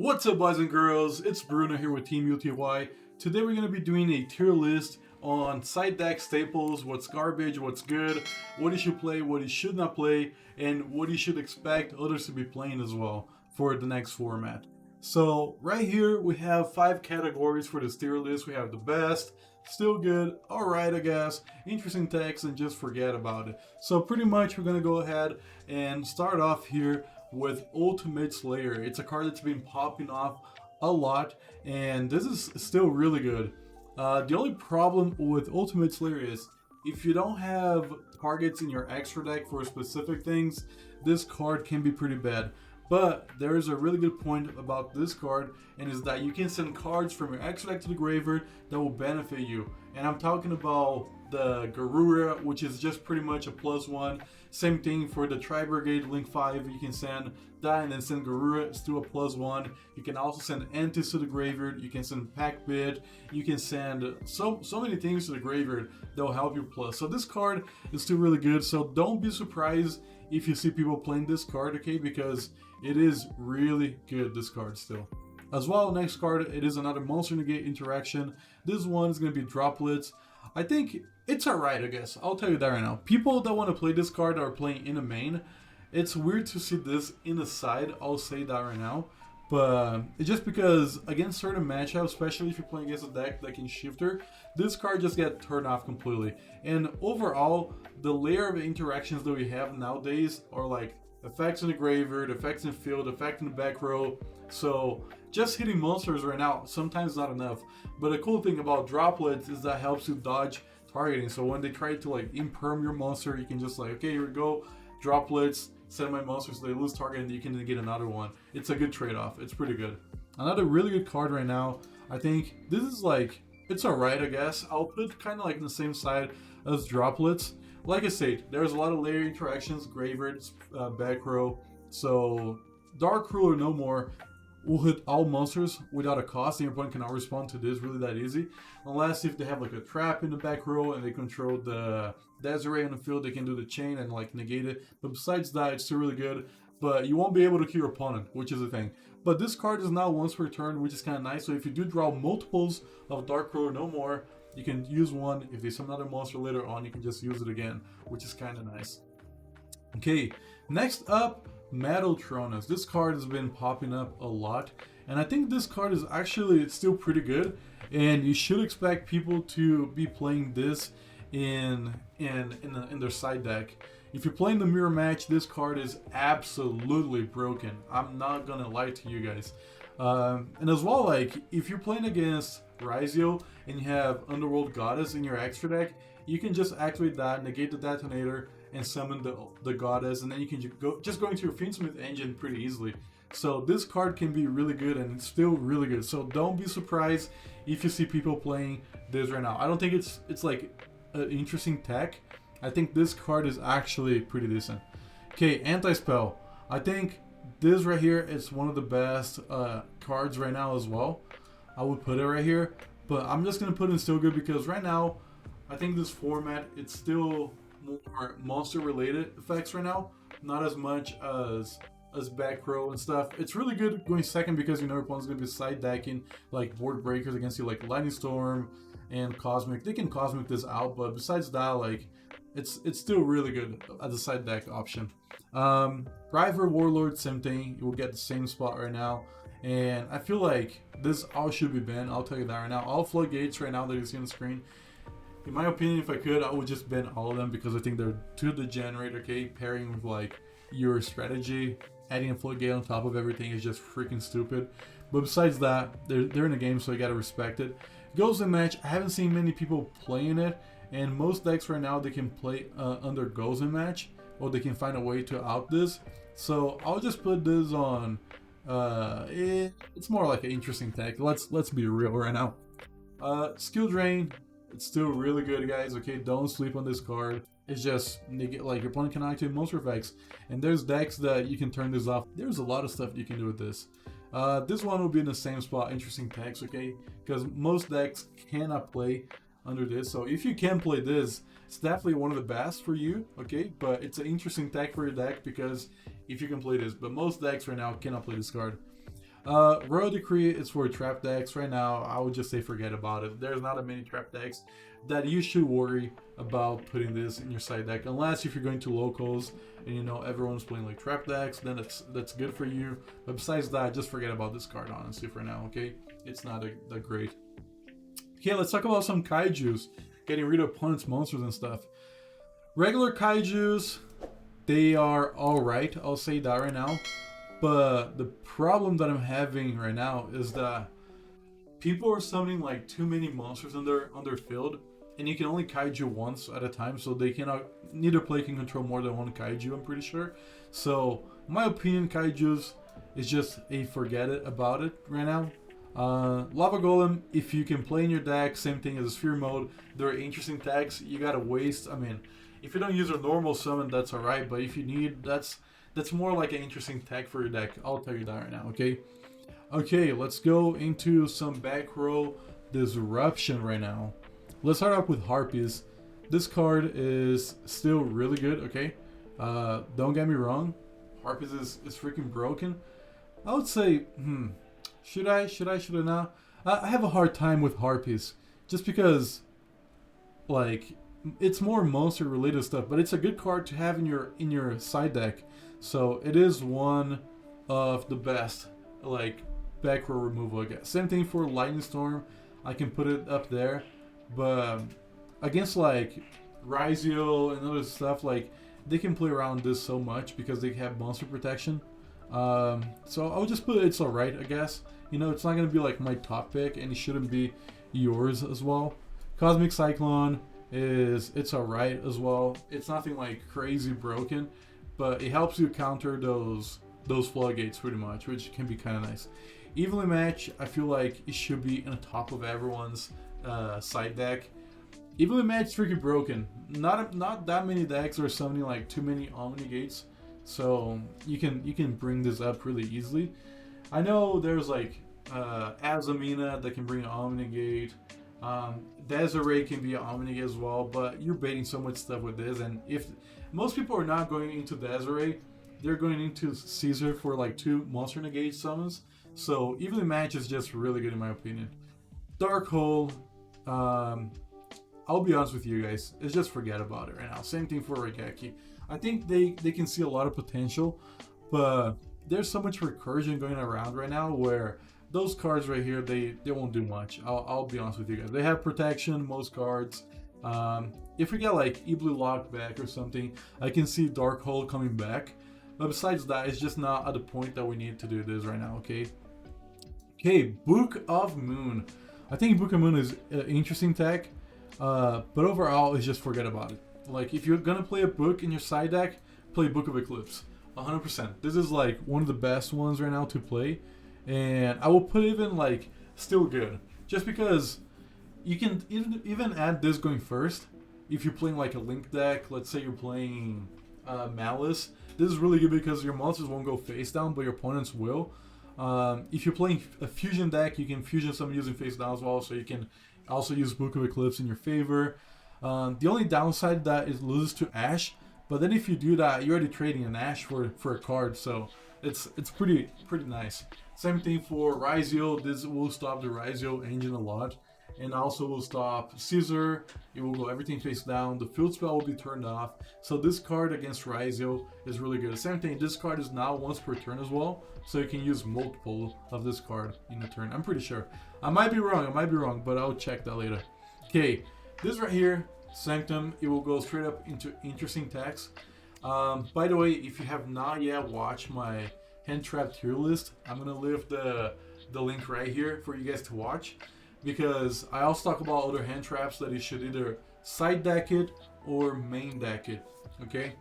What's up, boys and girls? It's Bruno here with Team UTY. Today we're going to be doing a tier list on side deck staples, what's garbage, what's good, what you should play, what you should not play, and what you should expect others to be playing as well for the next format. So right here we have 5 categories for this tier list. We have the best, still good, alright I guess, interesting text, and just forget about it. So pretty much we're going to go ahead and start off here with Ultimate Slayer. It's a card that's been popping off a lot, and this is still really good. The only problem with Ultimate Slayer is if you don't have targets in your extra deck for specific things, this card can be pretty bad. But there is a really good point about this card, and is that you can send cards from your extra deck to the graveyard that will benefit you. And I'm talking about the Garura, which is just pretty much a +1. Same thing for the Tri-Brigade Link 5, you can send that and then send Garura, it's still a +1. You can also send Antis to the graveyard, you can send Pack Bid, you can send so many things to the graveyard that will help you plus. So this card is still really good, so don't be surprised if you see people playing this card, okay, because it is really good, this card still. As well, next card, it is another Monster Negate interaction. This one is going to be Droplets. I think it's alright, I guess. I'll tell you that right now. People that want to play this card are playing in a main. It's weird to see this in the side, I'll say that right now. But it's just because against certain matchups, especially if you're playing against a deck that can shifter, this card just gets turned off completely. And overall, the layer of interactions that we have nowadays are like effects in the graveyard, effects in field, effect in the back row. So just hitting monsters right now sometimes not enough. But the cool thing about Droplets is that helps you dodge targeting. So when they try to like imperm your monster, you can just like, okay, here we go, Droplets, send my monsters so they lose target, and you can get another one. It's a good trade-off. It's pretty good. Another really good card right now, I think this is like, it's alright I guess. I'll put kind of like in the same side as Droplets. Like I said, there's a lot of layer interactions, graveyard, back row. So Dark Ruler No More will hit all monsters without a cost, and your opponent cannot respond to this really that easy. Unless if they have like a trap in the back row and they control the Desiree in the field, they can do the chain and like negate it. But besides that, it's still really good. But you won't be able to kill your opponent, which is the thing. But this card is now once per turn, which is kind of nice. So if you do draw multiples of Dark Ruler No More, you can use one. If there's some other monster later on, you can just use it again, which is kind of nice. Okay, next up, Metaltronus. This card has been popping up a lot, and I think this card is actually still pretty good, and you should expect people to be playing this in their side deck. If you're playing the mirror match, this card is absolutely broken. I'm not gonna lie to you guys. And as well, like if you're playing against Yugioh and you have Underworld Goddess in your extra deck, you can just activate that, negate the detonator, and summon the goddess, and then you can just go into your Fiendsmith engine pretty easily. So this card can be really good, and it's still really good. So don't be surprised if you see people playing this right now. I don't think it's like an interesting tech. I think this card is actually pretty decent. Okay, Anti-Spell. I think this right here is one of the best cards right now as well. I would put it right here, but I'm just gonna put in still good because right now I think this format, it's still more monster related effects right now, not as much as back row and stuff. It's really good going second because you know your opponent's gonna be side decking like board breakers against you, like Lightning Storm and Cosmic. They can Cosmic this out, but besides that, like it's still really good as a side deck option. Rival Warlord, same thing. You will get the same spot right now, and I feel like this all should be banned. I'll tell you that right now. All floodgates right now that you see on the screen, in my opinion, if I could, I would just ban all of them because I think they're too degenerate. Okay, pairing with like your strategy, adding a floodgate on top of everything is just freaking stupid. But besides that, they're in the game, so you gotta respect it. Ghost in Match, I haven't seen many people playing it, and most decks right now they can play under Ghost in Match, or they can find a way to out this. So I'll just put this on. It's more like an interesting tech. Let's be real right now. Skill Drain. It's still really good, guys. Okay, don't sleep on this card. It's just like your opponent can activate monster effects, and there's decks that you can turn this off. There's a lot of stuff you can do with this. This one will be in the same spot. Interesting text, okay? Because most decks cannot play under this. So if you can play this, it's definitely one of the best for you, okay? But it's an interesting tech for your deck because if you can play this, but most decks right now cannot play this card. Royal Decree is for trap decks right now. I would just say forget about it. There's not a many trap decks that you should worry about putting this in your side deck, unless if you're going to locals and you know everyone's playing like trap decks, then that's good for you. But besides that, just forget about this card honestly for now. Okay, it's not that great. Okay, let's talk about some kaijus, getting rid of opponents' monsters and stuff. Regular kaijus, they are alright, I'll say that right now. But the problem that I'm having right now is that people are summoning like too many monsters on their field, and you can only kaiju once at a time, so they cannot, neither player can control more than one kaiju, I'm pretty sure. So, in my opinion, kaijus is just a forget it about it right now. Lava Golem, if you can play in your deck, same thing as a Sphere Mode, they're interesting decks. You gotta waste, I mean, if you don't use a normal summon, that's alright, but if you need, that's more like an interesting tag for your deck. I'll tell you that right now, okay? Okay, let's go into some back row disruption right now. Let's start off with Harpies. This card is still really good, okay? Don't get me wrong, Harpies is freaking broken. I would say, should I not? I have a hard time with Harpies, just because, like, it's more monster related stuff, but it's a good card to have in your side deck. So it is one of the best, like, back row removal, I guess. Same thing for Lightning Storm. I can put it up there, but against like Yugioh and other stuff, like, they can play around this so much because they have monster protection. So I'll just put it's alright, I guess. You know, it's not gonna be like my top pick, and it shouldn't be yours as well. Cosmic Cyclone it's alright as well. It's nothing like crazy broken, but it helps you counter those floodgates pretty much, which can be kind of nice. Evenly Match, I feel like it should be on the top of everyone's side deck. Evenly Match is freaking broken. Not that many decks are summoning like too many Omni Gates, so you can bring this up really easily. I know there's like Azamina that can bring an Omni Gate. Desiree can be an Omni as well, but you're baiting so much stuff with this, and if most people are not going into Desiree, they're going into Caesar for like 2 monster negate summons. So Evenly Match is just really good in my opinion. Dark Hole, I'll be honest with you guys, it's just forget about it right now. Same thing for Regeki. I think they can see a lot of potential, but there's so much recursion going around right now where those cards right here, they won't do much. I'll be honest with you guys. They have protection, most cards. If we get like Iblu Lock back or something, I can see Dark Hole coming back. But besides that, it's just not at the point that we need to do this right now, okay? Okay, Book of Moon. I think Book of Moon is an interesting tech, but overall, it's just forget about it. Like, if you're gonna play a book in your side deck, play Book of Eclipse. 100%. This is like one of the best ones right now to play. And I will put even like still good, just because you can even add this going first. If you're playing like a Link deck, let's say you're playing Malice, this is really good because your monsters won't go face down, but your opponents will. If you're playing a fusion deck, you can fusion some using face down as well, so you can also use Book of Eclipse in your favor. The only downside that is loses to Ash, but then if you do that, you're already trading an Ash for a card, so it's pretty nice. Same thing for Yugioh. This will stop the Yugioh engine a lot, and also will stop Caesar. It will go everything face down. The field spell will be turned off. So this card against Yugioh is really good. Same thing, this card is now once per turn as well, so you can use multiple of this card in a turn. I'm pretty sure. I might be wrong, but I'll check that later. Okay, this right here, Sanctum, it will go straight up into interesting text. By the way, if you have not yet watched my hand trap tier list, I'm gonna leave the link right here for you guys to watch, because I also talk about other hand traps that you should either side deck it or main deck it. Okay,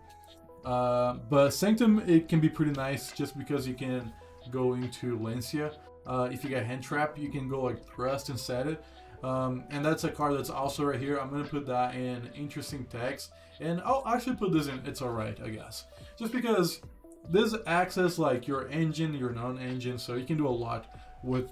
but Sanctum, it can be pretty nice just because you can go into Lancia. If you get hand trap, you can go like Thrust and set it. And that's a card that's also right here. I'm gonna put that in interesting text, and I'll actually put this in it's alright, I guess, just because this acts as like your engine, your non-engine, so you can do a lot with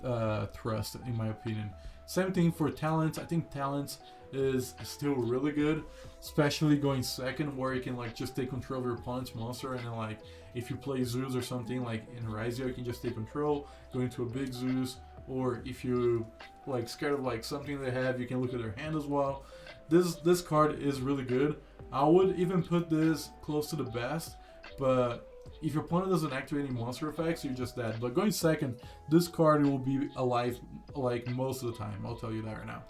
Thrust, in my opinion. Same thing for Talents. I think Talents is still really good, especially going second, where you can like just take control of your opponent's monster, and then like if you play Zeus or something like in Raizio, you can just take control, go into a big Zeus, or if you like scared of like something they have, you can look at their hand as well. This card is really good. I would even put this close to the best, but if your opponent doesn't activate any monster effects, you're just dead. But going second, this card will be alive like most of the time, I'll tell you that right now.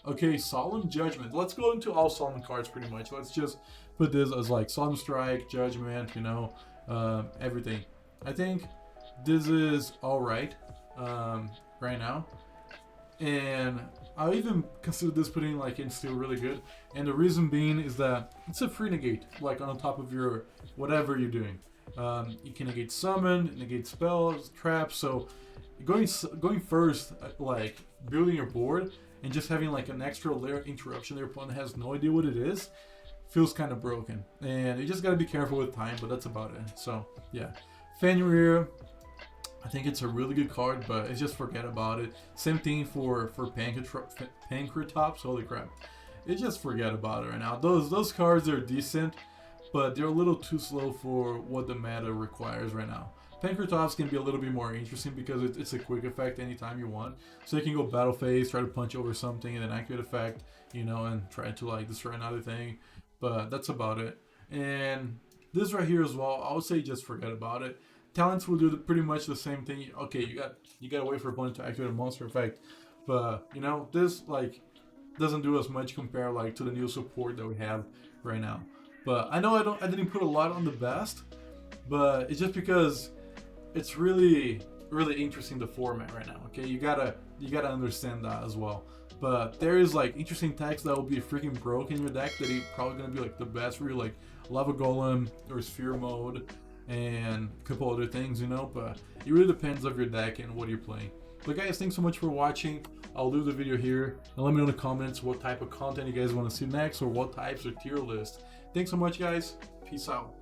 Okay, Solemn Judgment. Let's go into all Solemn cards pretty much. Let's just put this as like Solemn Strike, Judgment, you know, everything. I think this is alright right now. And I even consider this putting like in still really good. And the reason being is that it's a free negate, like on top of your whatever you're doing. You can negate summon, negate spells, traps. So going first, like building your board and just having like an extra layer of interruption your opponent has no idea what it is, feels kind of broken. And you just gotta be careful with time, but that's about it. So yeah, Fenrir, I think it's a really good card, but it's just forget about it. Same thing for Pancratops. Holy crap, it's just forget about it right now. Those cards are decent, but they're a little too slow for what the meta requires right now. Pancratops can be a little bit more interesting because it's a quick effect anytime you want. So you can go battle phase, try to punch over something, and then activate effect, you know, and try to like destroy another thing. But that's about it. And this right here as well, I would say just forget about it. Talents will do pretty much the same thing. Okay, you gotta wait for opponent to activate a monster effect, but you know, this like doesn't do as much compared like to the new support that we have right now. But I know I didn't put a lot on the best, but it's just because it's really interesting, the format right now. Okay, you gotta understand that as well. But there is like interesting text that will be freaking broke in your deck that is probably gonna be like the best for you, like Lava Golem or Sphere Mode and a couple other things, you know. But it really depends of your deck and what you're playing. But guys, thanks so much for watching. I'll leave the video here and let me know in the comments what type of content you guys want to see next or what types or tier list. Thanks so much, guys. Peace out.